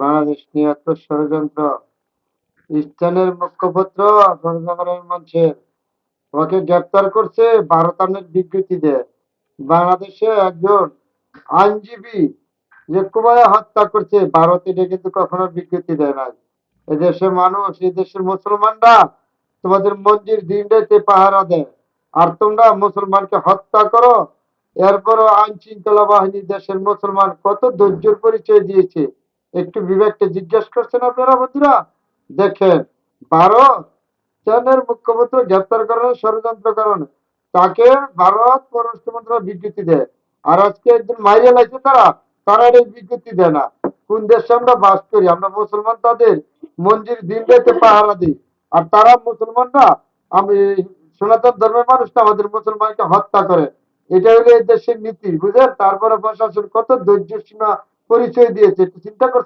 বাংলাদেশ নিয়ে এত ষড়যন্ত্র, ইস্টার্নের মুখপত্র গণজাগরণ মঞ্চের ওকে গ্রেপ্তার করছে ভারত আর্মির বিবৃতি দেয়। বাংলাদেশে একজন আইনজীবী যে কুবায়া হত্যা করছে ভারত, এটা কিন্তু কখনো বিবৃতি দেয় না। এদেশের মানুষ, এদেশের মুসলমানরা তোমাদের মন্দির দিনটাতে পাহারা দেয়, আর তোমরা মুসলমানকে হত্যা করো। এরপরও আইন শৃঙ্খলা বাহিনী দেশের মুসলমান কত ধৈর্যের পরিচয় দিয়েছে, একটু বিবেককে জিজ্ঞেস করছেন আপনারা বন্ধুরা? দেখেন, ভারত চায়নার মুখ্যমন্ত্রী গ্রেপ্তার করার ষড়যন্ত্র কারণে তাকে ভারত পররাষ্ট্র মন্ত্রণালয় বিবৃতি দেয়। আর আজকে একজন মাইরে লাগছে, তারা তারা এই বিবৃতি দেয় না। কোন দেশে আমরা বাস করি? আমরা মুসলমান, তাদের মন্দির দিন রাতে পাহারা দিই, আর তারা মুসলমানরা, আমি সনাতন ধর্মের মানুষটা আমাদের মুসলমানকে হত্যা করে। এটা হলো এই দেশের নীতি, বুঝলেন? তারপরে প্রশাসন কত ধৈর্য সীমা পরিচয় দিয়েছে, একটু চিন্তা করছে?